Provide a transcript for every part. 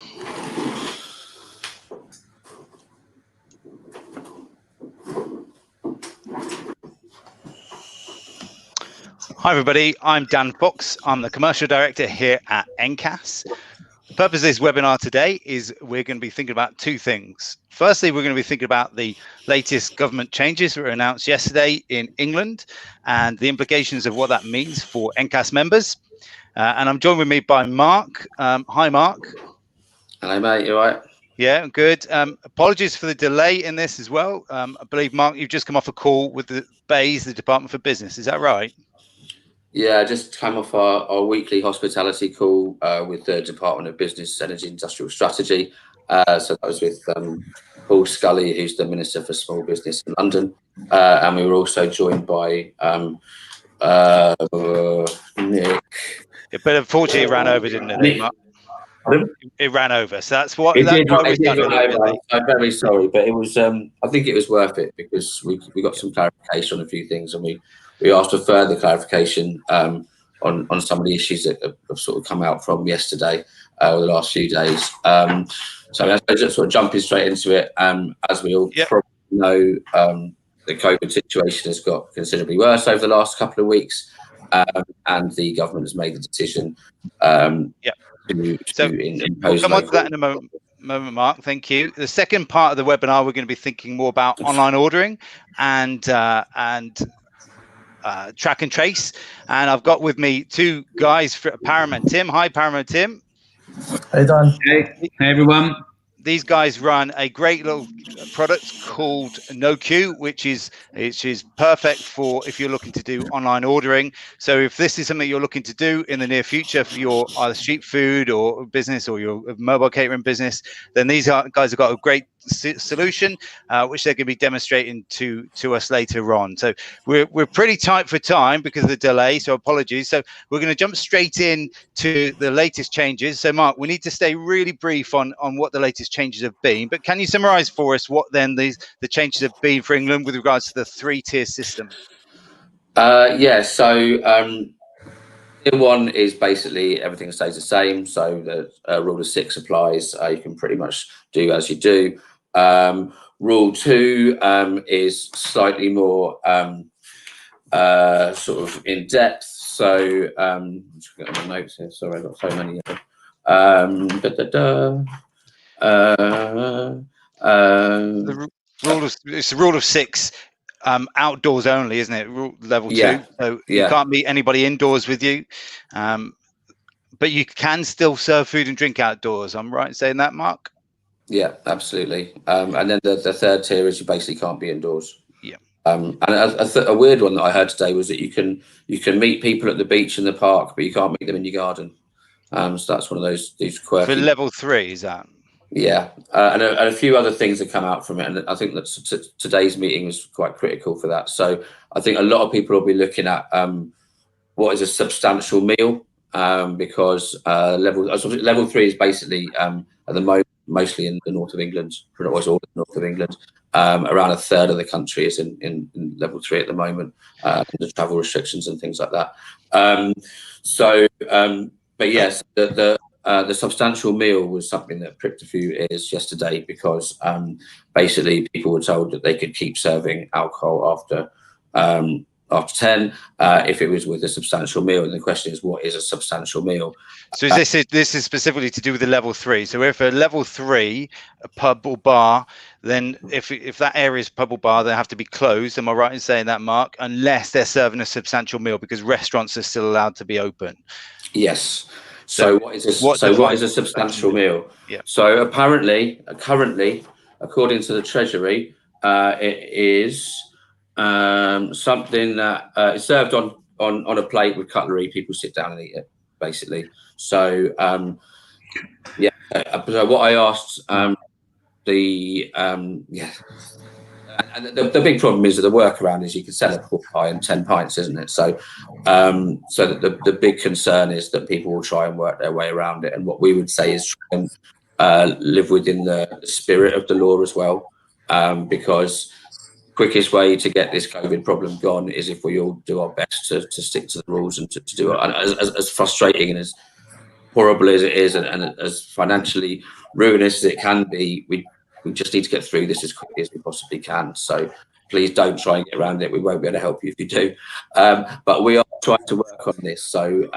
Hi everybody, I'm Dan Fox. I'm the Commercial Director here at NCASS. The purpose of this webinar today is we're going to be thinking about two things. Firstly, we're going to be thinking about the latest government changes that were announced yesterday in England and the implications of what that means for NCASS members. And I'm joined with me by Mark. Hi, Mark. Hello, mate. You all right? Yeah, good. Apologies for the delay in this as well. I believe, Mark, you've just come off a call with the BEIS, the Department for Business. Is that right? Yeah, I just came off our weekly hospitality call with the Department of Business, Energy, Industrial Strategy. So that was with Paul Scully, who's the Minister for Small Business in London. And we were also joined by Nick. Yeah, but unfortunately, it ran over, didn't it, Mark? It ran over, so that's what. It did run over. I'm very sorry, but it was. I think it was worth it because we got some clarification on a few things, and we asked for further clarification on some of the issues that have sort of come out from yesterday or the last few days. So I just sort of jumping straight into it. As we all probably know, the COVID situation has got considerably worse over the last couple of weeks, and the government has made the decision. We'll come on to that in a moment, Mark. Thank you. The second part of the webinar, we're going to be thinking more about online ordering and track and trace. And I've got with me two guys, Param and Tim. Hi, Param and Tim. Hey, Dan. Hey everyone. These guys run a great little product called NOQ, which is perfect for if you're looking to do online ordering. So if this is something you're looking to do in the near future for your either street food or business or your mobile catering business, then these guys have got a great solution, which they're going to be demonstrating to us later on. So we're pretty tight for time because of the delay, so apologies. So we're going to jump straight in to the latest changes. So Mark, we need to stay really brief on what the latest changes have been, but can you summarize for us what then the changes have been for England with regards to the three-tier system? Yeah, so tier one is basically everything stays the same. So the rule of 6 applies. You can pretty much do as you do. Rule 2 is slightly more sort of in depth. So I'm just getting my notes here. Sorry, I've got so many of them. It's the rule of 6, outdoors only, isn't it? Level 2. So you can't meet anybody indoors with you, but you can still serve food and drink outdoors. I'm right in saying that, Mark? Yeah, absolutely. And then the third tier is you basically can't be indoors. Yeah. And a weird one that I heard today was that you can meet people at the beach and the park, but you can't meet them in your garden. So that's one of these quirky. For level 3, is that? Yeah, and a few other things that come out from it, and I think that today's meeting was quite critical for that. So I think a lot of people will be looking at what is a substantial meal, because level 3 is basically at the moment mostly in the north of England, pretty much all in the north of England. Around a third of the country is in level 3 at the moment, the travel restrictions and things like that. But yes, the substantial meal was something that pricked a few ears yesterday because basically people were told that they could keep serving alcohol after 10 if it was with a substantial meal. And the question is, what is a substantial meal? So this is specifically to do with the level 3. So if a level 3, a pub or bar, then if that area is pub or bar, they have to be closed. Am I right in saying that, Mark? Unless they're serving a substantial meal, because restaurants are still allowed to be open. Yes. So what is a substantial meal? Yeah. So apparently, currently, according to the Treasury, it is something that is served on a plate with cutlery. People sit down and eat it, basically. So yeah. So what I asked and the big problem is that the workaround is you can sell a pork pie in 10 pints, isn't it? So the big concern is that people will try and work their way around it. And what we would say is try and live within the spirit of the law as well, because quickest way to get this COVID problem gone is if we all do our best to stick to the rules and to do it. And as frustrating and as horrible as it is and as financially ruinous as it can be, we just need to get through this as quickly as we possibly can. So please don't try and get around it. We won't be able to help you if you do. But we are trying to work on this. So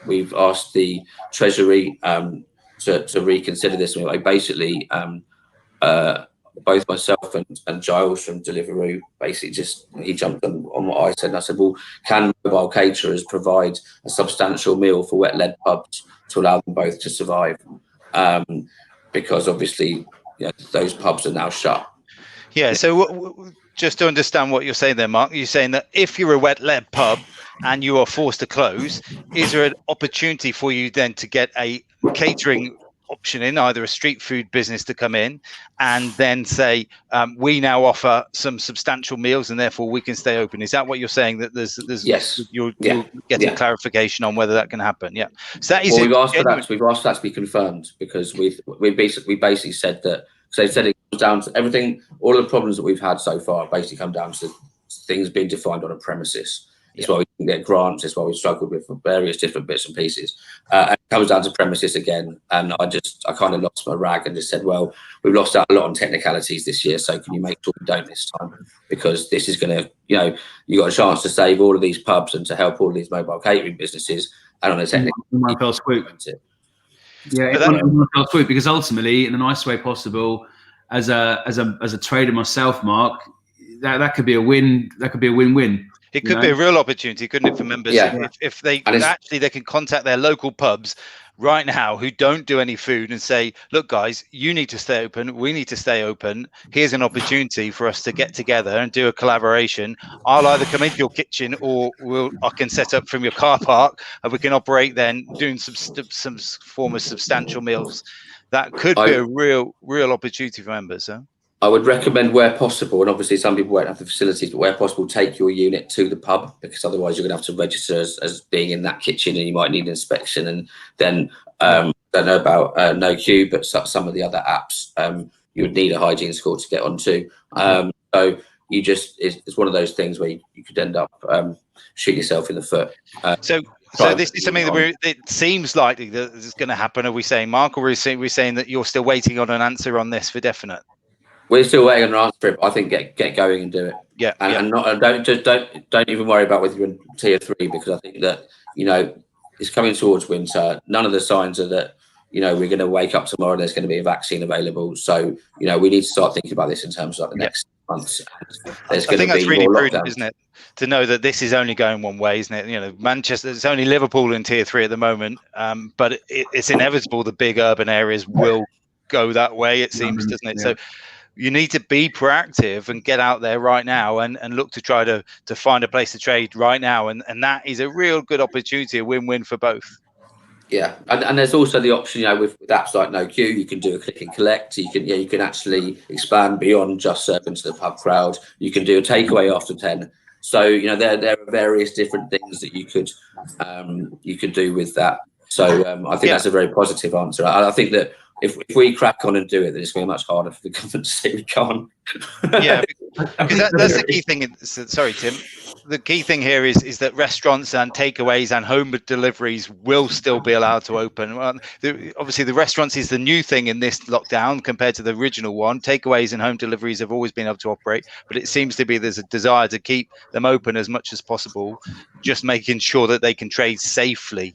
we've asked the Treasury to reconsider this. Basically, both myself and Giles from Deliveroo basically he jumped on what I said, and I said, well, can mobile caterers provide a substantial meal for wet-led pubs to allow them both to survive? Because obviously, those pubs are now shut. Yeah. So just to understand what you're saying there, Mark, you're saying that if you're a wet-led pub and you are forced to close, is there an opportunity for you then to get a catering option in, either a street food business to come in and then say, we now offer some substantial meals and therefore we can stay open? Is that what you're saying? That there's yes, you're getting clarification on whether that can happen? Yeah. So that is. Well, we've asked for that to be confirmed, because we basically said that, because they said it comes down to everything. All of the problems that we've had so far basically come down to things being defined on a premises. It's why we didn't get grants. It's why we struggled with various different bits and pieces. And it comes down to premises again. And I kind of lost my rag and just said, well, we've lost out a lot on technicalities this year. So can you make sure we don't this time? Because this is going to, you got a chance to save all of these pubs and to help all of these mobile catering businesses. And on a technical, one fell swoop. Yeah, one fell swoop, because ultimately, in the nice way possible, as a trader myself, Mark, that could be a win. That could be a win-win. It could be a real opportunity, couldn't it, for members? Yeah. If they can contact their local pubs right now who don't do any food and say, look, guys, you need to stay open. We need to stay open. Here's an opportunity for us to get together and do a collaboration. I'll either come into your kitchen or I can set up from your car park and we can operate then doing some form of substantial meals. That could be a real opportunity for members. Huh? I would recommend, where possible, and obviously some people won't have the facilities, but where possible, take your unit to the pub, because otherwise you're going to have to register as being in that kitchen, and you might need an inspection. And then I don't know about NOQ, but some of the other apps you would need a hygiene score to get onto. So it's one of those things where you could end up shooting yourself in the foot. So this is something that it seems likely that is going to happen. Are we saying, Mark, or are we saying that you're still waiting on an answer on this for definite? We're still waiting on an answer. I think get going and do it. Yeah, and don't even worry about whether you're in tier 3, because I think that it's coming towards winter. None of the signs are that we're going to wake up tomorrow and there's going to be a vaccine available. So we need to start thinking about this in terms of the next months. I think that's really prudent, isn't it, to know that this is only going one way, isn't it? Manchester, it's only Liverpool in tier 3 at the moment, but it's inevitable the big urban areas will go that way. It seems, doesn't it? Yeah. So you need to be proactive and get out there right now and look to try to find a place to trade right now. And that is a real good opportunity, a win-win for both. Yeah. And there's also the option, with apps like NOQ, you can do a click and collect. You can actually expand beyond just serving to the pub crowd. You can do a takeaway after 10. So, there are various different things that you could do with that. So I think that's a very positive answer. I think that if we crack on and do it, then it's going to be much harder for the government to say we can't. Yeah, because that's the key thing. Sorry, Tim. The key thing here is that restaurants and takeaways and home deliveries will still be allowed to open. Obviously, the restaurants is the new thing in this lockdown compared to the original one. Takeaways and home deliveries have always been able to operate, but it seems to be there's a desire to keep them open as much as possible, just making sure that they can trade safely.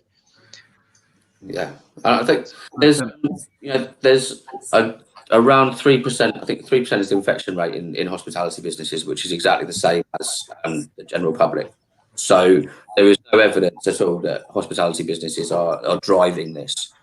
Yeah, I think there's around 3%. I think 3% is the infection rate in hospitality businesses, which is exactly the same as the general public. So there is no evidence at all that hospitality businesses are driving this.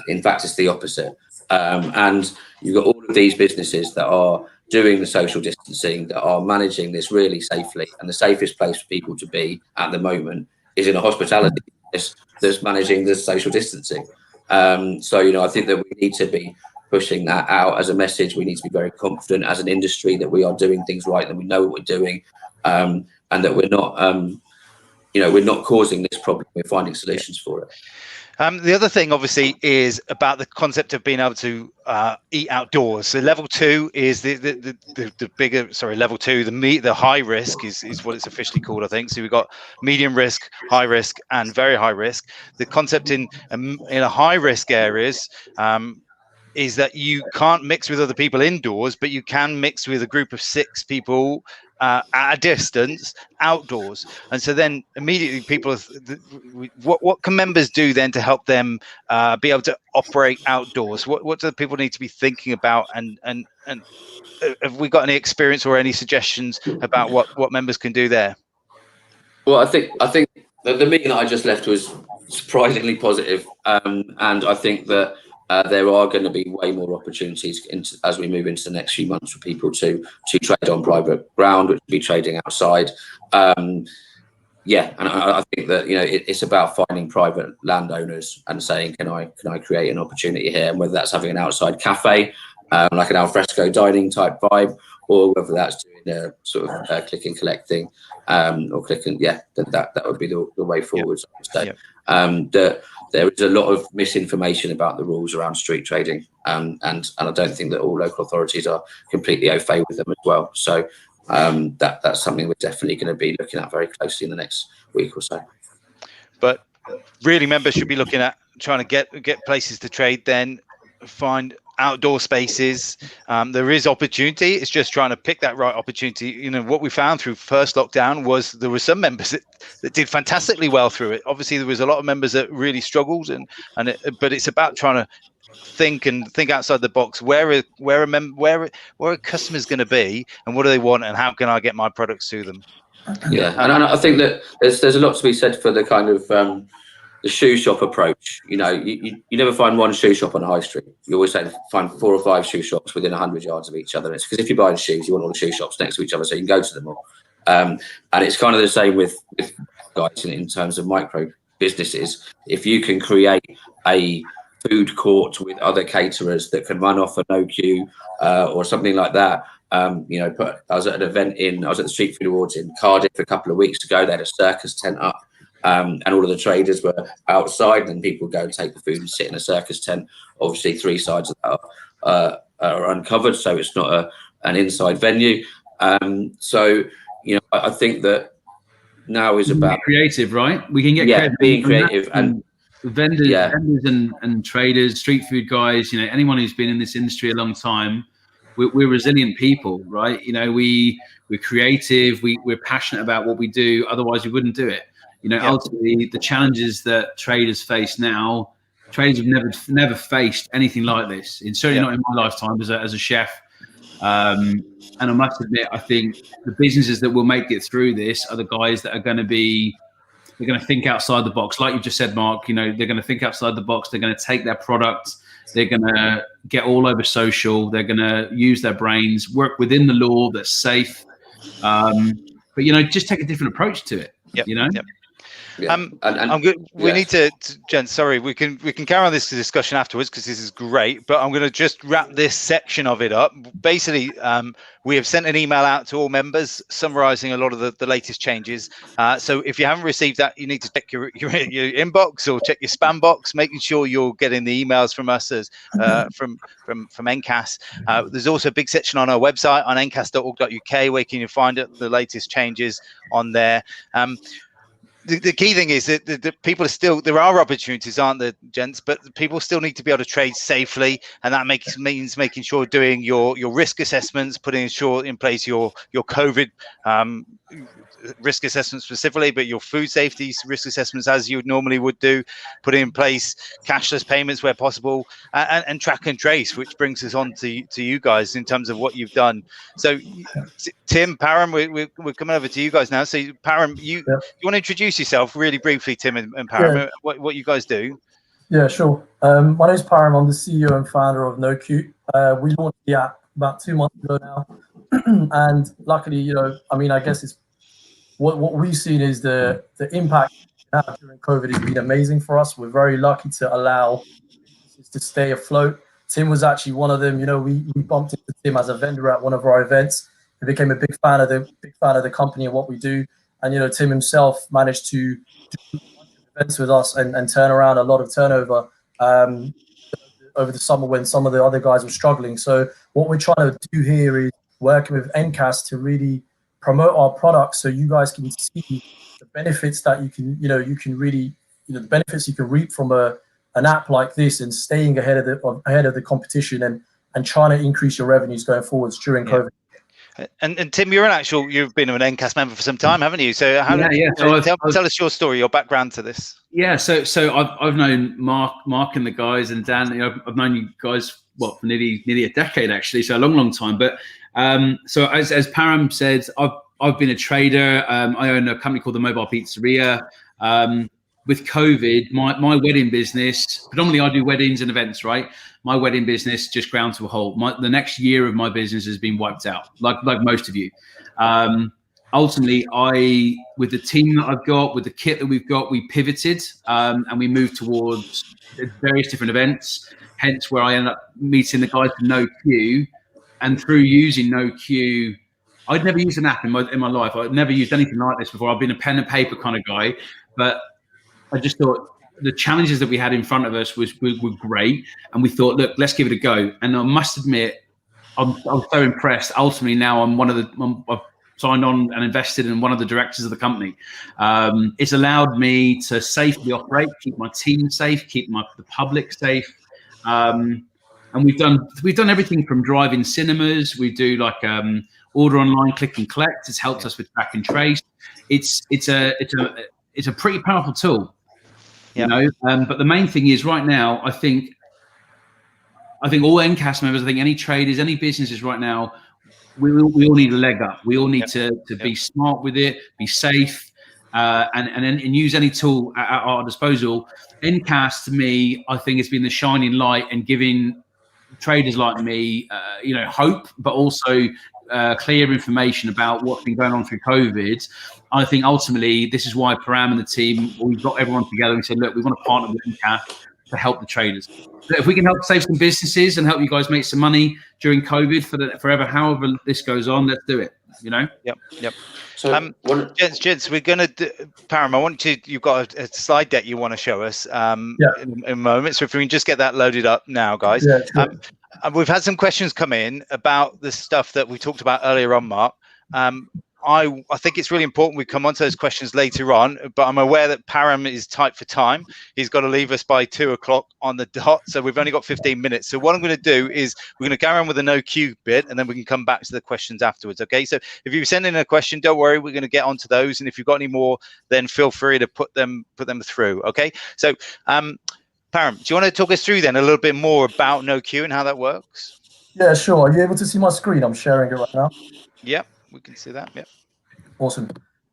In fact, it's the opposite. And you've got all of these businesses that are doing the social distancing, that are managing this really safely, and the safest place for people to be at the moment is in a hospitality business that's managing the social distancing. So, I think that we need to be pushing that out as a message. We need to be very confident as an industry that we are doing things right and we know what we're doing, and that we're not causing this problem. We're finding solutions for it. The other thing, obviously, is about the concept of being able to eat outdoors. So level 2 is the bigger, sorry, level 2, the high risk is what it's officially called, I think. So we've got medium risk, high risk, and very high risk. The concept in a high risk areas is that you can't mix with other people indoors, but you can mix with a group of 6 people at a distance outdoors. And so then immediately people, what can members do then to help them be able to operate outdoors? What do people need to be thinking about? And have we got any experience or any suggestions about what members can do there? Well, I think the meeting that I just left was surprisingly positive, and I think that there are going to be way more opportunities as we move into the next few months for people to trade on private ground, which will be trading outside. Yeah, and I think that it's about finding private landowners and saying, can I create an opportunity here, and whether that's having an outside cafe, like an alfresco dining type vibe, or whether that's doing a sort of click and collect thing, or click and that would be the way forward. Yep. That there is a lot of misinformation about the rules around street trading, and I don't think that all local authorities are completely au fait with them as well. So that's something we're definitely going to be looking at very closely in the next week or so. But really, members should be looking at trying to get places to trade, then find outdoor spaces. There is opportunity. It's just trying to pick that right opportunity. What we found through first lockdown was there were some members that did fantastically well through it. Obviously, there was a lot of members that really struggled, but it's about trying to think outside the box. Where are customers going to be, and what do they want, and how can I get my products to them? Yeah, and I think that there's a lot to be said for the kind of the shoe shop approach. You never find one shoe shop on a high street. You always find 4 or 5 shoe shops within 100 yards of each other. It's because if you're buying shoes, you want all the shoe shops next to each other so you can go to them all. And it's kind of the same with guys in terms of micro businesses. If you can create a food court with other caterers that can run off a NOQ or something like that. I was at an event I was at the Street Food Awards in Cardiff a couple of weeks ago. They had a circus tent up, and all of the traders were outside, and people go and take the food and sit in a circus tent. Obviously, 3 sides of that are uncovered, so it's not an inside venue. So I think that now is about creative, right? We can get being creative and vendors and traders, street food guys. Anyone who's been in this industry a long time. We're resilient people, right? We're creative. We're passionate about what we do. Otherwise, we wouldn't do it. Ultimately, the challenges that traders face now, traders have never faced anything like this. And certainly not in my lifetime as a chef. And I must admit, I think the businesses that will make it through this are the guys that are going to think outside the box. Like you just said, Mark, they're going to think outside the box. They're going to take their product. They're going to get all over social. They're going to use their brains, work within the law that's safe. But, just take a different approach to it, Yep. Yeah. I'm good. We need to, Jen. Sorry, we can carry on this discussion afterwards because this is great. But I'm going to just wrap this section of it up. Basically, we have sent an email out to all members summarising a lot of the latest changes. So if you haven't received that, you need to check your inbox or check your spam box, making sure you're getting the emails from us as from NCASS. There's also a big section on our website on ncas.org.uk where you can find the latest changes on there. The key thing is that the people there are opportunities, aren't there, gents? But people still need to be able to trade safely, and that means making sure doing your risk assessments, putting in place your COVID risk assessments specifically, but your food safety risk assessments as you normally would do, putting in place cashless payments where possible, and track and trace, which brings us on to you guys in terms of what you've done. So Tim, Param, we're coming over to you guys now. So Param, you want to introduce yourself really briefly, Tim and Param, what you guys do? Yeah, sure. My name is Param. I'm the CEO and founder of NOQ. We launched the app about 2 months ago now. And luckily, I guess it's what we've seen is the impact during COVID has been amazing for us. We're very lucky to allow businesses to stay afloat. Tim was actually one of them. We bumped into Tim as a vendor at one of our events. He became a big fan of the company and what we do. And Tim himself managed to do events with us and turn around a lot of turnover over the summer when some of the other guys were struggling. So what we're trying to do here is working with NCASS to really promote our products so you guys can see the benefits that you can, you can really, the benefits you can reap from an app like this and staying ahead of the competition and trying to increase your revenues going forwards during COVID. And Tim, you've been an NCASS member for some time, haven't you? So tell us your story, your background to this. Yeah, so I've known Mark and the guys and Dan. I've known you guys for nearly a decade actually, so a long time. But so as Param said, I've been a trader. I own a company called the Mobile Pizzeria. With COVID, my wedding business, predominantly I do weddings and events, right? My wedding business just ground to a halt. The next year of my business has been wiped out, like most of you. Ultimately, with the team that I've got, with the kit that we've got, we pivoted and we moved towards various different events, hence where I ended up meeting the guys from NOQ. And through using NOQ, I'd never used an app in my life. I'd never used anything like this before. I've been a pen and paper kind of guy, but I just thought the challenges that we had in front of us were great. And we thought, look, let's give it a go. And I must admit, I was so impressed. Ultimately, now I've signed on and invested in one of the directors of the company. It's allowed me to safely operate, keep my team safe, keep the public safe. And we've done everything from drive-in cinemas. We do like order online, click and collect. It's helped us with track and trace. It's a pretty powerful tool, but the main thing is right now, I think all NCASS members, I think any traders, any businesses right now, we all need a leg up. We all need to be smart with it, be safe, and use any tool at our disposal. NCASS, to me, I think has been the shining light and giving traders like me, hope, but also clear information about what's been going on through COVID. I think ultimately this is why Param and the team, we've got everyone together and said, look, we want to partner with NCASS to help the traders. So if we can help save some businesses and help you guys make some money during COVID forever, however this goes on, let's do it. Yep. So, gents, we're going to do, Param, you've got a slide deck you want to show us in a moment. So if we can just get that loaded up now, guys. Yeah, sure. We've had some questions come in about the stuff that we talked about earlier on, Mark. I think it's really important we come on to those questions later on, but I'm aware that Param is tight for time. He's got to leave us by 2 o'clock on the dot, so we've only got 15 minutes. So what I'm going to do is we're going to carry on with the NOQ bit, and then we can come back to the questions afterwards, okay? So if you send in a question, don't worry, we're going to get onto those, and if you've got any more, then feel free to put them through, okay? So, Param, do you want to talk us through then a little bit more about NOQ and how that works? Yeah, sure. Are you able to see my screen? I'm sharing it right now. Yep, we can see that. Yep. Awesome.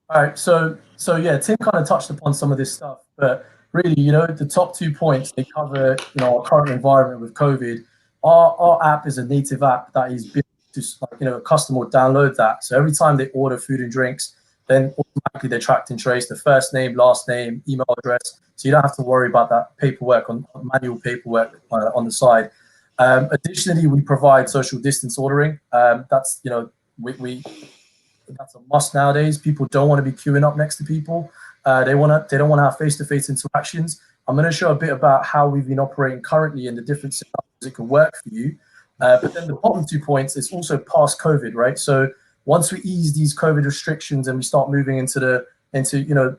All right. So yeah, Tim kind of touched upon some of this stuff, but really, the top 2 points, they cover, our current environment with COVID. Our app is a native app that is built to, a customer will download that. So every time they order food and drinks, then automatically they're tracked and traced, the first name, last name, email address. So you don't have to worry about that manual paperwork on the side. Additionally, we provide social distance ordering. That's, that's a must nowadays. People don't want to be queuing up next to people. They don't want to have face-to-face interactions. I'm going to show a bit about how we've been operating currently in the different scenarios it can work for you. But then the bottom 2 points is also past COVID, right? So once we ease these COVID restrictions and we start moving into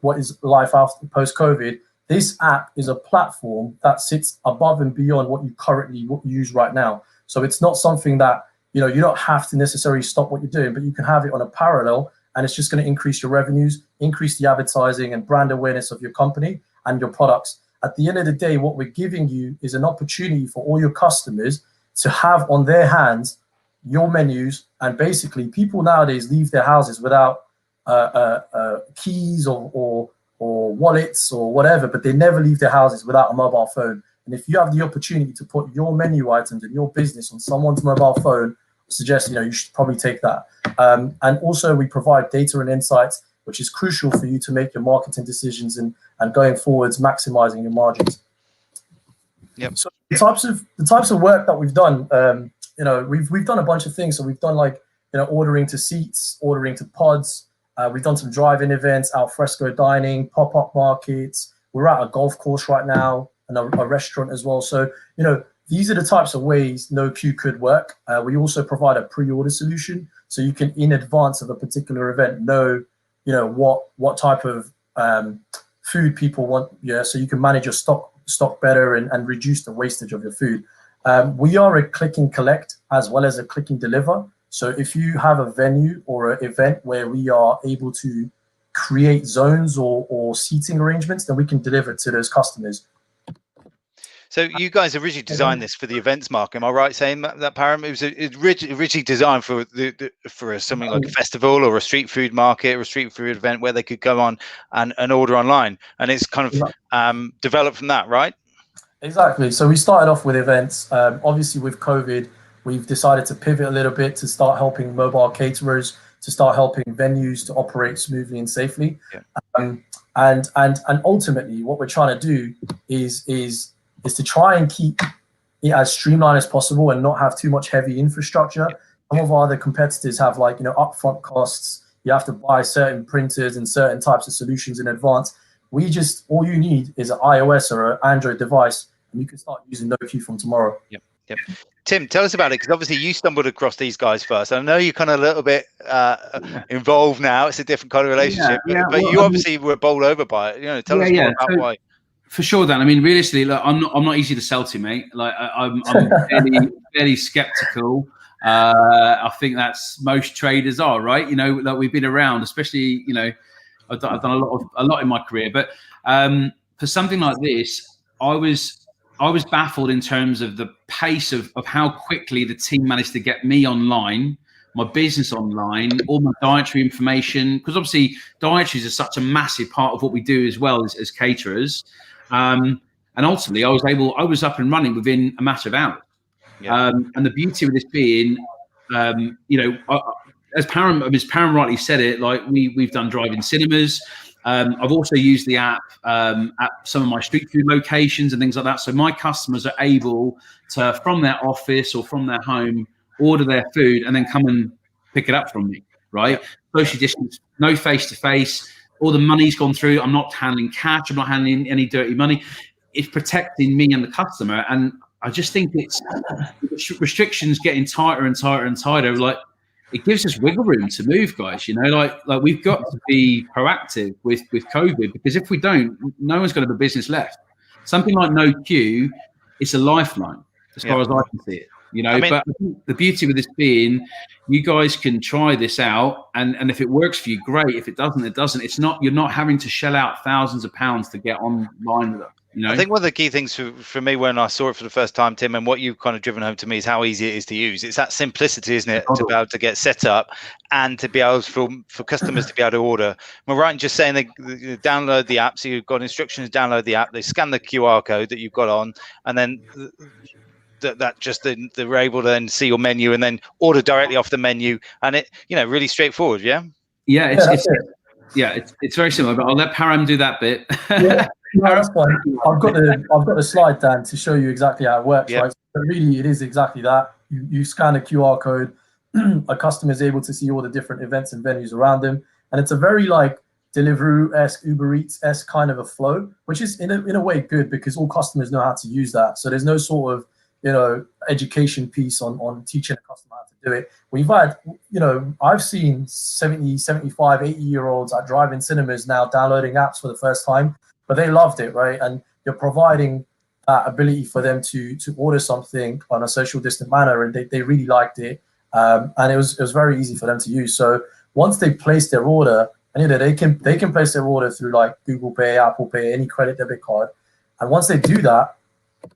what is life after post-COVID, this app is a platform that sits above and beyond what you currently use right now. So it's not something that you don't have to necessarily stop what you're doing, but you can have it on a parallel, and it's just going to increase your revenues, increase the advertising and brand awareness of your company and your products. At the end of the day, what we're giving you is an opportunity for all your customers to have on their hands your menus. And basically, people nowadays leave their houses without keys or wallets or whatever, but they never leave their houses without a mobile phone. And if you have the opportunity to put your menu items and your business on someone's mobile phone, I suggest you should probably take that. And also we provide data and insights, which is crucial for you to make your marketing decisions and going forwards, maximizing your margins. Yep. So the types of work that we've done, we've done a bunch of things. So we've done ordering to seats, ordering to pods. We've done some drive-in events, al fresco dining, pop-up markets. We're at a golf course right now and a restaurant as well. So, you know, these are the types of ways NOQ could work. We also provide a pre-order solution, so you can, in advance of a particular event, know, you know, what type of food people want. Yeah, so you can manage your stock better and reduce the wastage of your food. We are a click and collect as well as a click and deliver. So if you have a venue or an event where we are able to create zones or seating arrangements, then we can deliver to those customers. So you guys originally designed this for the events market. Am I right saying that Param? It was originally designed for something like a festival or a street food market or a street food event where they could go on and order online, and it's kind of developed from that, right? Exactly. So we started off with events. Obviously, with COVID, we've decided to pivot a little bit to start helping mobile caterers, to start helping venues to operate smoothly and safely. Yeah. And ultimately, what we're trying to do is to try and keep it as streamlined as possible and not have too much heavy infrastructure. Some of our other competitors have, like, you know, upfront costs. You have to buy certain printers and certain types of solutions in advance. We just, all you need is an iOS or an Android device, and you can start using NOQ from tomorrow. Yep. Yep. Tim, tell us about it, because obviously you stumbled across these guys first. I know you're kind of a little bit involved now. It's a different kind of relationship, but you obviously were bowled over by it. You know, tell us more about why. For sure, Dan. I mean, realistically, look, I'm not easy to sell to, mate. Like, I'm fairly skeptical. I think that's most traders are, right? You know, like, we've been around, especially, you know, I've done a lot in my career, but for something like this, I was baffled in terms of the pace of how quickly the team managed to get me online, my business online, all my dietary information, because obviously dietaries are such a massive part of what we do as well as caterers. And ultimately, I was up and running within a matter of hours. Yeah. And the beauty of this being, you know, as Param rightly said it, like, we've done drive-in cinemas. I've also used the app at some of my street food locations and things like that. So my customers are able to, from their office or from their home, order their food and then come and pick it up from me, right? Social distance, no face-to-face. All the money's gone through. I'm not handling cash. I'm not handling any dirty money. It's protecting me and the customer. And I just think it's restrictions getting tighter and tighter and tighter. Like, it gives us wiggle room to move, guys. You know, like we've got to be proactive with COVID, because if we don't, no one's going to have a business left. Something like NOQ, it's a lifeline as far as I can see it. You know, I mean, but the beauty with this being, you guys can try this out, and if it works for you, great. If it doesn't, it doesn't. It's not, you're not having to shell out thousands of pounds to get online with it. You know? I think one of the key things for me when I saw it for the first time, Tim, and what you've kind of driven home to me, is how easy it is to use. It's that simplicity, isn't it, to be able to get set up and to be able to, for customers to be able to order. Am I right in just saying they download the app? So you've got instructions, download the app, they scan the QR code that you've got on, and then they're able to then see your menu and then order directly off the menu, and it, you know, really straightforward. Yeah, it's very similar, but I'll let Param do that bit. No, that's fine. I've got the slide, Dan, to show you exactly how it works. Yep. Right? But really, it is exactly that. You scan a QR code, a customer is able to see all the different events and venues around them, and it's a very, like, Deliveroo-esque, Uber Eats-esque kind of a flow, which is in a way good, because all customers know how to use that. So there's no sort of, you know, education piece on teaching a customer how to do it. We've had, you know, I've seen 70, 75, 80-year-olds at drive-in cinemas now downloading apps for the first time, but they loved it, right? And you're providing that ability for them to order something on a social distant manner, and they really liked it. And it was very easy for them to use. So once they place their order, and, you know, they can place their order through, like, Google Pay, Apple Pay, any credit debit card. And once they do that,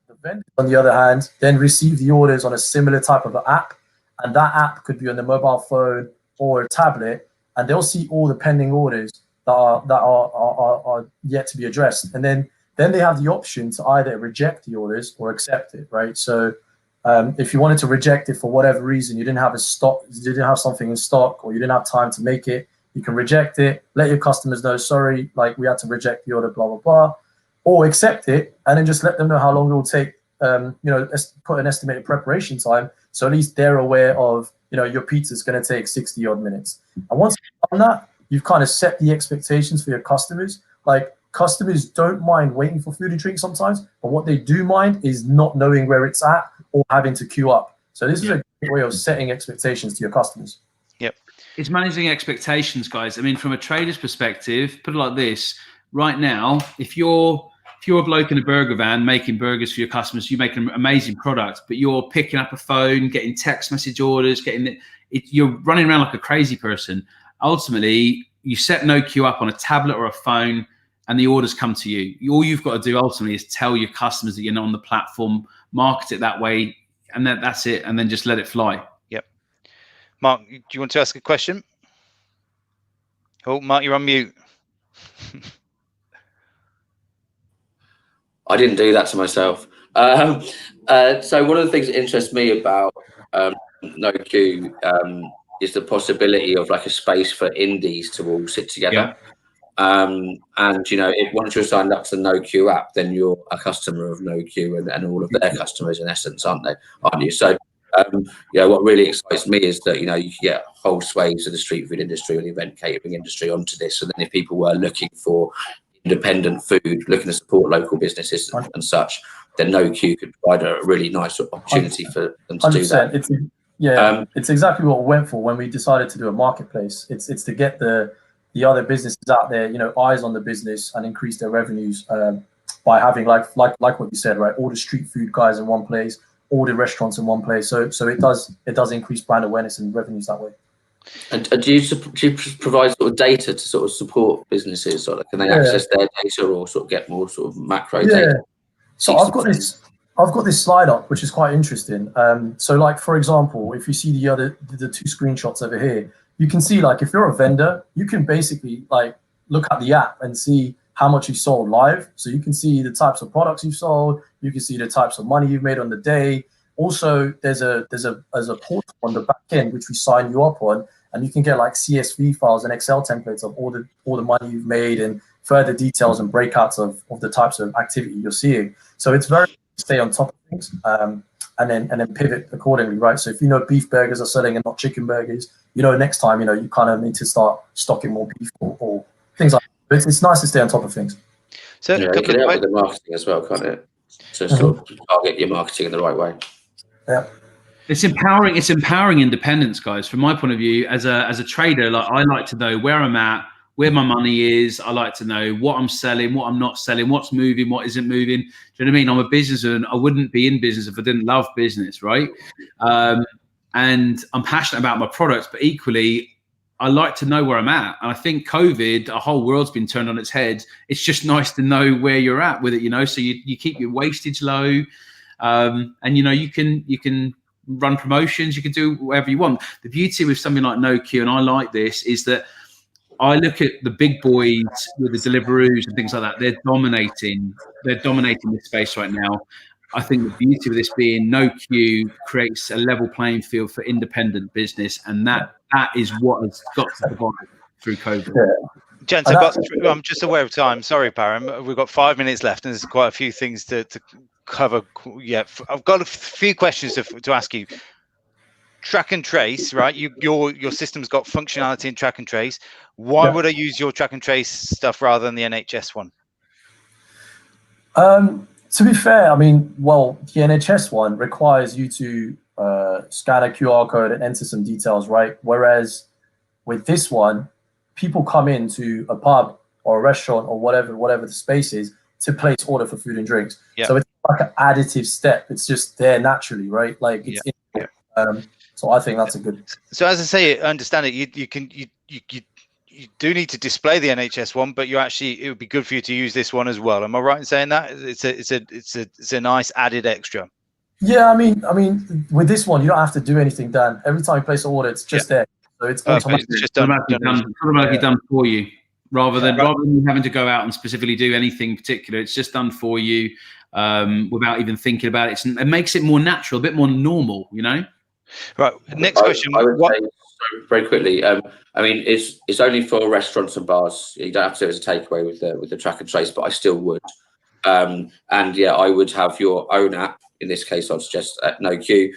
the vendors, on the other hand, then receive the orders on a similar type of app, and that app could be on the mobile phone or a tablet, and they'll see all the pending orders that are yet to be addressed, and then they have the option to either reject the orders or accept it, right? So if you wanted to reject it for whatever reason, you didn't have something in stock, or you didn't have time to make it, you can reject it, let your customers know, sorry, like, we had to reject the order, blah blah blah. Or accept it, and then just let them know how long it will take. You know, put an estimated preparation time, so at least they're aware of, you know, your pizza's going to take 60 odd minutes. And once you've done that, you've kind of set the expectations for your customers. Like, customers don't mind waiting for food and drink sometimes, but what they do mind is not knowing where it's at or having to queue up. So this is a great way of setting expectations to your customers. Yep. It's managing expectations, guys. I mean, from a trader's perspective, put it like this: right now, if you're a bloke in a burger van making burgers for your customers, you make an amazing product, but you're picking up a phone, getting text message orders, you're running around like a crazy person. Ultimately, you set NOQ up on a tablet or a phone, and the orders come to you. All you've got to do ultimately is tell your customers that you're not on the platform, market it that way, and that's it, and then just let it fly. Yep. Mark, do you want to ask a question? Oh, Mark, you're on mute. I didn't do that to myself. So one of the things that interests me about NOQ is the possibility of like a space for indies to all sit together. And if once you're signed up to the NOQ app, then you're a customer of NOQ and all of their customers in essence, aren't you? So what really excites me is that you can get whole swathes of the street food industry or the event catering industry onto this. And then if people were looking for independent food, looking to support local businesses and such, then NOQ could provide a really nice opportunity for them to do that. It's exactly what we went for when we decided to do a marketplace. It's to get the other businesses out there, eyes on the business and increase their revenues by having like what you said, right? All the street food guys in one place, all the restaurants in one place. So it does increase brand awareness and revenues that way. And do you provide sort of data to sort of support businesses? Sort of, can they access their data or sort of get more sort of macro data? So I've got this slide up, which is quite interesting. So like, for example, if you see the two screenshots over here, you can see like if you're a vendor, you can basically like look at the app and see how much you sold live. So you can see the types of products you've sold. You can see the types of money you've made on the day. Also, there's a portal on the back end which we sign you up on, and you can get like CSV files and Excel templates of all the money you've made and further details and breakouts of the types of activity you're seeing. So it's very stay on top of things and then pivot accordingly, right? So if beef burgers are selling and not chicken burgers, next time you kind of need to start stocking more beef or things like that. It's nice to stay on top of things. So it can help with the marketing as well, can't it? So sort of target your marketing in the right way. Yeah. It's empowering independence, guys. From my point of view, as a trader, like I like to know where I'm at, where my money is. I like to know what I'm selling, what I'm not selling, what's moving, what isn't moving. Do you know what I mean? I'm a businessman. I wouldn't be in business if I didn't love business, right? And I'm passionate about my products, but equally, I like to know where I'm at. And I think COVID, the whole world's been turned on its head. It's just nice to know where you're at with it, so you keep your wastage low. And you can run promotions, you can do whatever you want. The beauty with something like NOQ, and I like this, is that I look at the big boys with the Deliveroos and things like that. They're dominating this space right now. I think the beauty of this being NOQ creates a level playing field for independent business, and that is what has got to survive through COVID. Gents, I'm just aware of time. Sorry, Param. We've got 5 minutes left, and there's quite a few things to cover. Yeah, I've got a few questions to ask you. Track and trace, right? Your system's got functionality in track and trace. Why would I use your track and trace stuff rather than the NHS one? To be fair, I mean, well, the NHS one requires you to scan a QR code and enter some details, right? Whereas with this one, people come into a pub or a restaurant or whatever the space is to place order for food and drinks. Yeah. So it's like an additive step. It's just there naturally, right? Like it's so I think that's a good. So as I say, I understand it. You do need to display the NHS one, but it would be good for you to use this one as well. Am I right in saying that? It's a nice added extra. Yeah, I mean, with this one, you don't have to do anything, Dan. Every time you place an order, it's just there. So it's just automatically done for you, rather than you having to go out and specifically do anything particular. It's just done for you without even thinking about it. It makes it more natural, a bit more normal, Right. Next question. I would say very quickly. I mean, it's only for restaurants and bars. You don't have to do it as a takeaway with the track and trace, but I still would. And I would have your own app. In this case, I'd suggest NOQ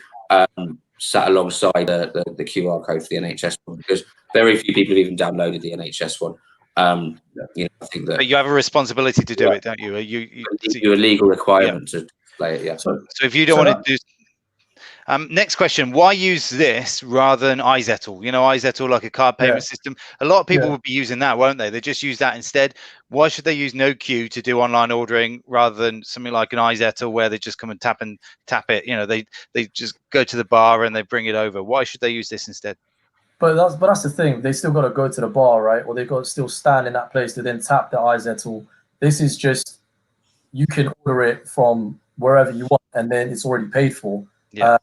sat alongside the QR code for the NHS one, because very few people have even downloaded the NHS one. You know, I think that. But you have a responsibility to do it, don't you? You a legal requirement to play it. Yeah. So if you don't want to do. Next question, why use this rather than iZettle? You know, iZettle, like a card payment system. A lot of people would be using that, won't they? They just use that instead. Why should they use NOQ to do online ordering rather than something like an iZettle where they just come and tap it? You know, they just go to the bar and they bring it over. Why should they use this instead? But that's the thing. They still got to go to the bar, right? Or they got to still stand in that place to then tap the iZettle. This is just, you can order it from wherever you want, and then it's already paid for. Yeah.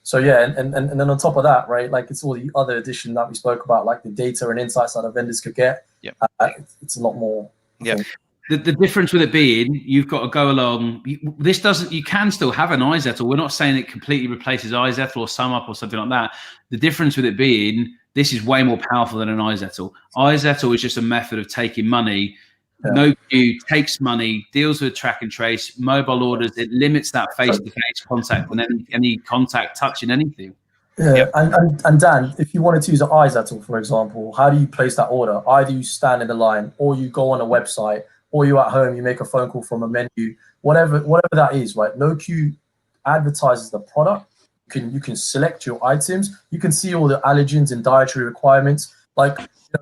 So yeah, and then on top of that, right, like it's all the other addition that we spoke about, like the data and insights that the vendors could get. Yeah. It's a lot more. Yeah. The difference with it being, you've got to go along. This doesn't. You can still have an iZettle. We're not saying it completely replaces iZettle or SumUp or something like that. The difference with it being, this is way more powerful than an iZettle. iZettle is just a method of taking money. Yeah. NOQ takes money, deals with track and trace, mobile orders. It limits that face-to-face contact and any contact touching anything. Yeah, Yep. and Dan, if you wanted to use an iZettle, for example, how do you place that order? Either you stand in the line, or you go on a website, or you're at home, you make a phone call from a menu, whatever that is, right? NOQ advertises the product. You can select your items. You can see all the allergens and dietary requirements. Like,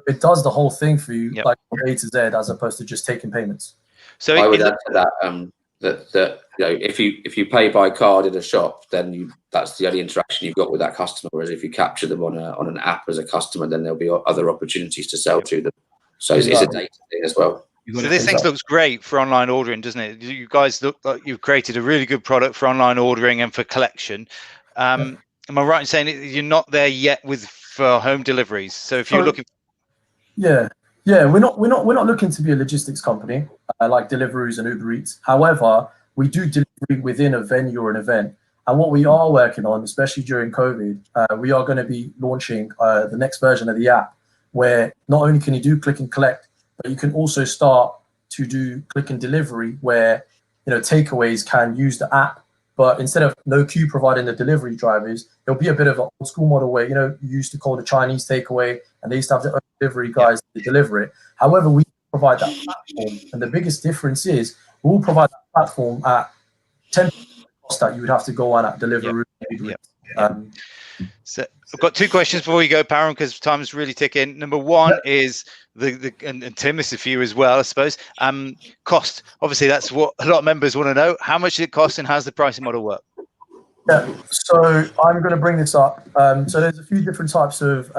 it does the whole thing for you, like from A to Z, as opposed to just taking payments. So I would add to that that you know, if you pay by card in a shop, then that's the only interaction you've got with that customer. Whereas if you capture them on an app as a customer, then there'll be other opportunities to sell to them. So it's a data thing as well. So this thing looks great for online ordering, doesn't it? You guys look like you've created a really good product for online ordering and for collection. Am I right in saying you're not there yet for home deliveries? So if you're looking, we're not looking to be a logistics company like Deliveroo's and Uber Eats. However, we do delivery within a venue or an event. And what we are working on, especially during COVID, we are going to be launching the next version of the app, where not only can you do click and collect, but you can also start to do click and delivery, where takeaways can use the app. But instead of NOQ providing the delivery drivers, there'll be a bit of an old school model where, you used to call the Chinese takeaway and they used to have their own delivery guys to deliver it. However, we provide that platform. And the biggest difference is we'll provide that platform at 10% cost that you would have to go on at Deliveroo. So I've got two questions before you go, Param, because time's really ticking. Number one is and Tim, this is for you as well, I suppose. Cost. Obviously, that's what a lot of members want to know. How much does it cost, and how's the pricing model work? Yeah. So I'm going to bring this up. So there's a few different types of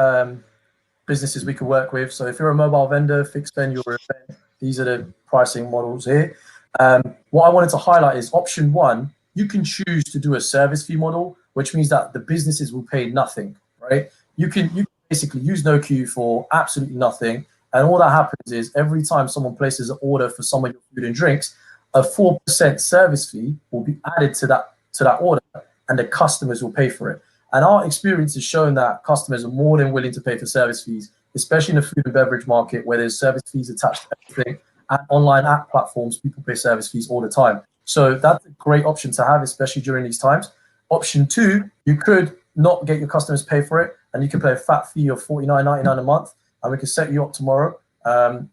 businesses we can work with. So if you're a mobile vendor, fixed venue, or event, these are the pricing models here. What I wanted to highlight is option one. You can choose to do a service fee model, which means that the businesses will pay nothing, right? You can basically use NOQ for absolutely nothing. And all that happens is every time someone places an order for some of your food and drinks, a 4% service fee will be added to that order, and the customers will pay for it. And our experience has shown that customers are more than willing to pay for service fees, especially in the food and beverage market where there's service fees attached to everything. And online app platforms, people pay service fees all the time. So that's a great option to have, especially during these times. Option two, you could not get your customers pay for it, and you can pay a fat fee of $49.99 a month, and we can set you up tomorrow. And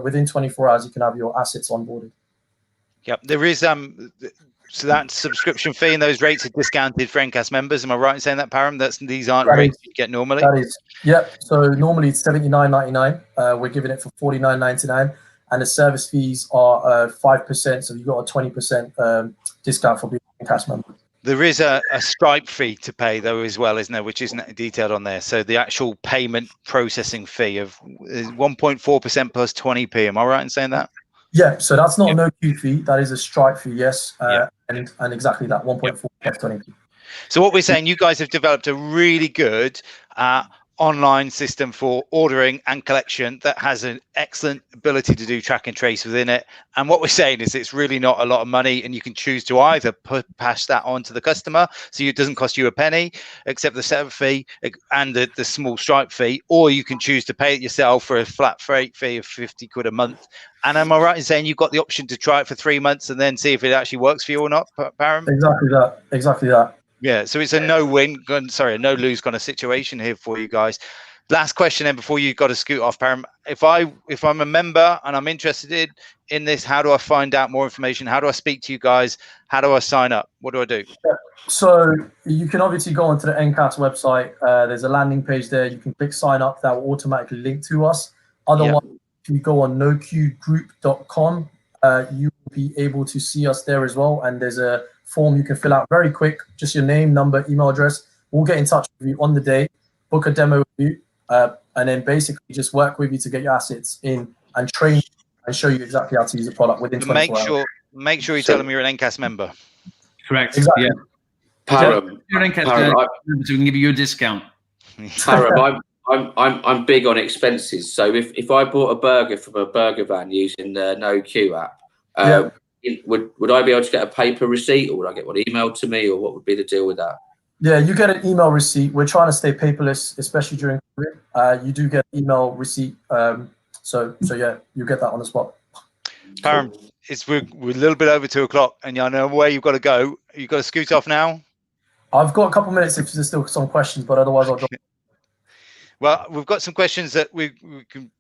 within 24 hours, you can have your assets onboarded. Yep, there is so that subscription fee and those rates are discounted for NCASS members. Am I right in saying that, Param? These aren't rates you get normally. That is, yep. So normally it's $79.99. We're giving it for $49.99. And the service fees are 5%, so you've got a 20% discount for being a NCASS member. There is a Stripe fee to pay, though, as well, isn't there, which isn't detailed on there. So the actual payment processing fee of 1.4% plus 20p. Am I right in saying that? Yeah, so that's not a NOQ fee. That is a Stripe fee, yes. And exactly that, 1.4 plus 20p. So what we're saying, you guys have developed a really good online system for ordering and collection that has an excellent ability to do track and trace within it. And what we're saying is it's really not a lot of money, and you can choose to either pass that on to the customer, so it doesn't cost you a penny except the setup fee and the small Stripe fee, or you can choose to pay it yourself for a flat freight fee of 50 quid a month. And am I right in saying you've got the option to try it for 3 months and then see if it actually works for you or not, Param? Exactly that. Yeah, so it's a no-win, a no-lose kind of situation here for you guys. Last question then before you got to scoot off, Param. If I'm a member and I'm interested in this, how do I find out more information? How do I speak to you guys? How do I sign up? What do I do? So you can obviously go onto the NCASS website. There's a landing page there. You can click sign up. That will automatically link to us. Otherwise, if you go on noqgroup.com, you will be able to see us there as well. And there's a form you can fill out very quick. Just your name, number, email address. We'll get in touch with you on the day, book a demo with you, and then basically just work with you to get your assets in and train and show you exactly how to use the product within 24 hours. Make sure you tell them you're an NCASS member. Correct. Exactly. Yeah. Param, You're an NCASS member, so we can give you a discount. Param, I'm big on expenses. So if I bought a burger from a burger van using the NOQ app, would I be able to get a paper receipt, or would I get one emailed to me, or what would be the deal with that? Yeah, you get an email receipt. We're trying to stay paperless, especially during COVID. You do get email receipt. So yeah, you get that on the spot. Param, we're a little bit over 2 o'clock, and I know where you've got to go. You've got to scoot off now. I've got a couple minutes if there's still some questions, but otherwise I'll drop. Well, we've got some questions that we can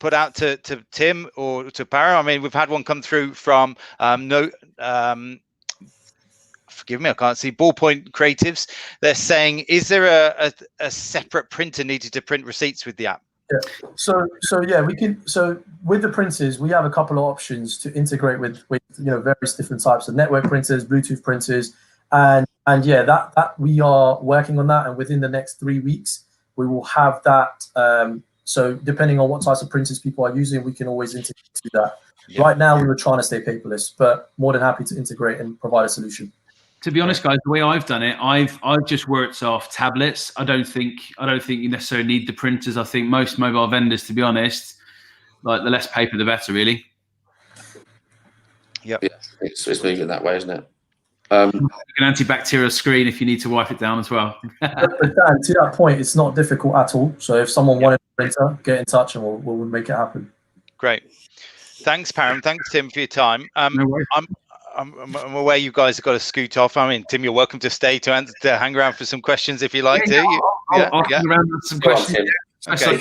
put out to Tim or to Param. I mean, we've had one come through from forgive me, I can't see, Ballpoint Creatives. They're saying, is there a separate printer needed to print receipts with the app? Yeah. So yeah, we can. So with the printers, we have a couple of options to integrate with various different types of network printers, Bluetooth printers, and yeah, that we are working on that, and within the next 3 weeks we will have that. So depending on what types of printers people are using, we can always integrate to that. Yeah. Right now, we were trying to stay paperless, but more than happy to integrate and provide a solution. To be honest, guys, the way I've done it, I've just worked off tablets. I don't think you necessarily need the printers. I think most mobile vendors, to be honest, like the less paper, the better, really. Yep. Yeah, it's moving that way, isn't it? An antibacterial screen if you need to wipe it down as well. But Dan, to that point, it's not difficult at all. So if someone wanted a printer, get in touch and we'll make it happen. Great. Thanks, Param. Thanks, Tim, for your time. No worries. I'm aware you guys have got to scoot off. I mean, Tim, you're welcome to stay to hang around for some questions if you like to. I'll hang around with some questions. Okay.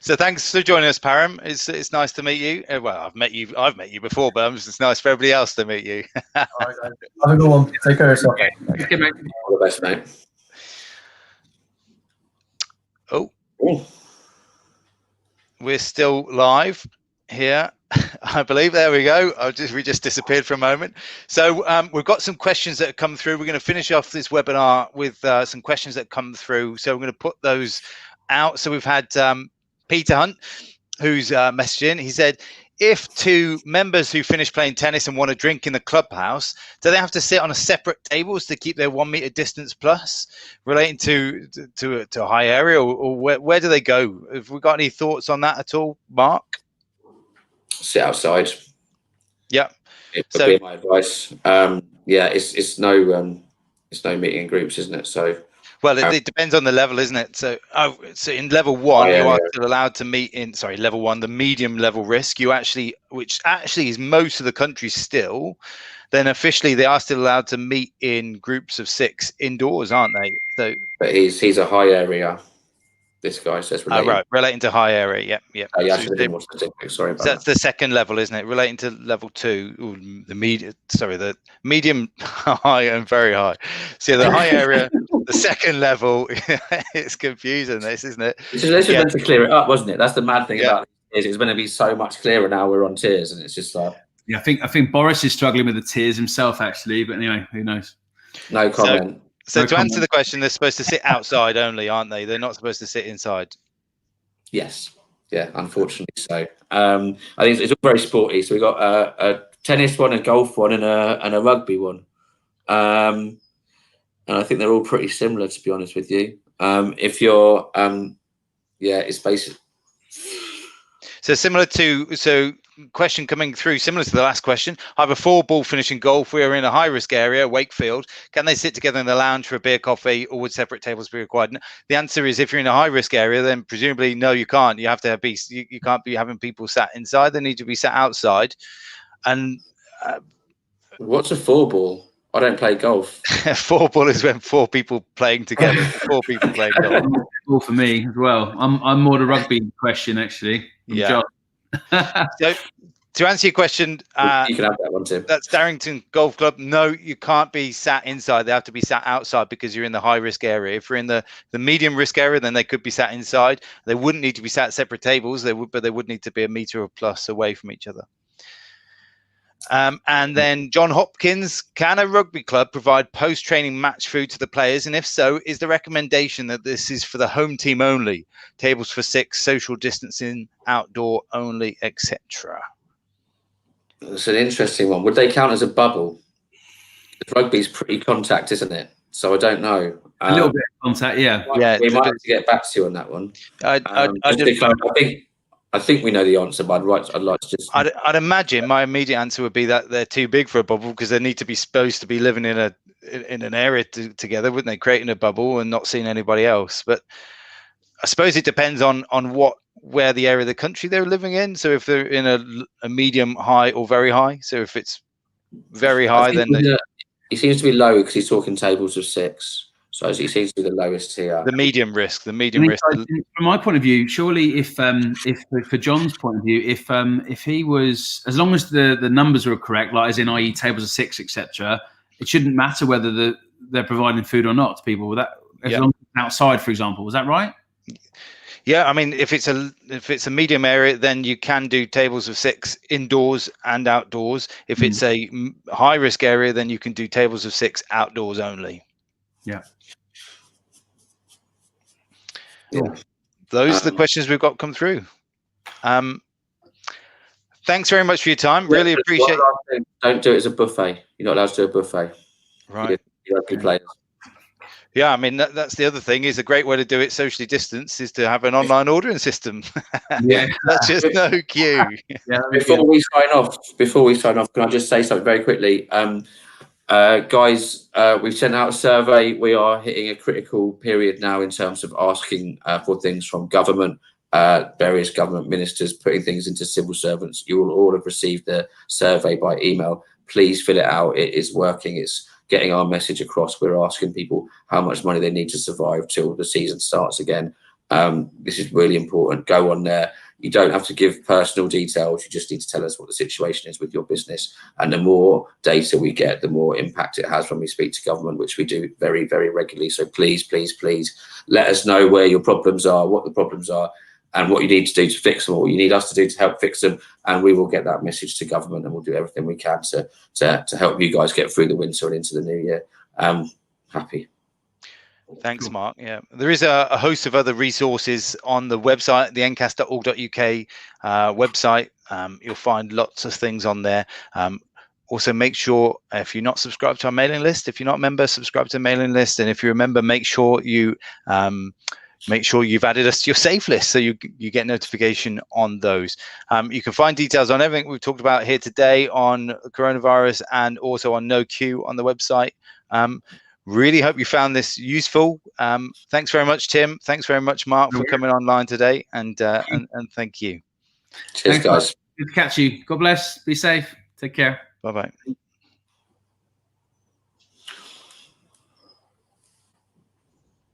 So thanks for joining us, Param. It's nice to meet you. Well, I've met you before, but it's nice for everybody else to meet you. All right, have a good one. Take care of yourself. Okay, mate. All the best, mate. Oh, we're still live here. I believe. There we go. We just disappeared for a moment. So we've got some questions that have come through. We're going to finish off this webinar with some questions that come through. So we're going to put those out. So we've had Peter Hunt, who's messaged in. He said, if two members who finish playing tennis and want to drink in the clubhouse, do they have to sit on a separate tables to keep their 1 meter distance plus, relating to a high area, or where do they go? Have we got any thoughts on that at all, Mark? Sit outside. Yeah. It would be my advice. Yeah, it's no meeting in groups, isn't it? So. Well, it depends on the level, isn't it? So, so in level 1, you are still allowed to meet in. Sorry, level 1, the medium level risk. Which actually is most of the country still. Then officially, they are still allowed to meet in groups of 6 indoors, aren't they? So. But he's a high area. This guy says relating. Right, relating to high area. Yep. Oh, yeah, more specific. Sorry about that. That's the second level, isn't it? Relating to level 2, the medium, high, and very high. So the high area, the second level, it's confusing. This, isn't it? This was meant to clear it up, wasn't it? That's the mad thing about it. It's going to be so much clearer now. We're on tiers, and it's just like. Yeah, I think Boris is struggling with the tiers himself, actually. But anyway, who knows? No comment. So to answer the question, they're supposed to sit outside only, aren't they? They're not supposed to sit inside. Yes. Yeah, unfortunately so. I think it's all very sporty. So we've got a tennis one, a golf one, and a rugby one. And I think they're all pretty similar, to be honest with you. If you're, it's basic. So similar to, question coming through similar to the last question. I have a 4-ball finishing golf. We are in a high risk area, Wakefield. Can they sit together in the lounge for a beer, coffee, or would separate tables be required? The answer is, if you're in a high risk area, then presumably no, you can't. You have to you can't be having people sat inside. They need to be sat outside. And what's a 4-ball? I don't play golf. 4 ball is when 4 people playing together. 4 people playing golf. All for me as well. I'm more the rugby question actually. Yeah. So to answer your question, you can have that one, Tim. That's Darrington Golf Club. No, you can't be sat inside. They have to be sat outside because you're in the high risk area. If you're in the medium risk area, then they could be sat inside. They wouldn't need to be sat separate tables. But they would need to be a meter or plus away from each other. And then John Hopkins, can a rugby club provide post-training match food to the players? And if so, is the recommendation that this is for the home team only, tables for 6, social distancing, outdoor only, etc.? It's an interesting one. Would they count as a bubble? Rugby's pretty contact, isn't it? So I don't know. A little bit of contact, yeah. We might have to get back to you on that one. I think we know the answer, but I'd like to just. I'd imagine my immediate answer would be that they're too big for a bubble because they need to be supposed to be living in an area together, wouldn't they? Creating a bubble and not seeing anybody else. But I suppose it depends on where the area of the country they're living in. So if they're in a medium, high, or very high. So if it's very high, then he seems to be low because he's talking tables of 6. So he seems to be the lowest here. The medium risk. From my point of view, surely if for John's point of view, if he was, as long as the numbers are correct, like as in i.e. tables of 6, etc., it shouldn't matter whether they're providing food or not to people. With that, as long as it's outside, for example, was that right? Yeah, I mean, if it's a medium area, then you can do tables of 6 indoors and outdoors. If it's a high risk area, then you can do tables of 6 outdoors only. Yeah. Those are the questions we've got come through. Thanks very much for your time. Really appreciate it. Don't do it as a buffet. You're not allowed to do a buffet. Right. Rugby players. Yeah, I mean, that's the other thing is a great way to do it socially distanced is to have an online ordering system. Yeah. That's just NOQ. Yeah, before we sign off, can I just say something very quickly? Guys, we've sent out a survey. We are hitting a critical period now in terms of asking for things from government, various government ministers, putting things into civil servants. You will all have received the survey by email. Please fill it out. It is working. It's getting our message across. We're asking people how much money they need to survive till the season starts again. This is really important. Go on there. You don't have to give personal details. You just need to tell us what the situation is with your business. And the more data we get, the more impact it has when we speak to government, which we do very, very regularly. So please, please, please let us know where your problems are, what the problems are, and what you need to do to fix them, or what you need us to do to help fix them. And we will get that message to government, and we'll do everything we can to help you guys get through the winter and into the new year. Happy. Thanks, Mark. Yeah, there is a host of other resources on the website, the NCASS.org.uk website. You'll find lots of things on there. Also, make sure if you're not subscribed to our mailing list, if you're not a member, subscribe to the mailing list. And if you're a member, make sure you've added us to your safe list so you get notification on those. You can find details on everything we've talked about here today on coronavirus and also on NOQ on the website. Really hope you found this useful. Thanks very much, Tim. Thanks very much, Mark, for coming online today, and thank you. Cheers, guys. Good to catch you. God bless. Be safe. Take care. Bye-bye.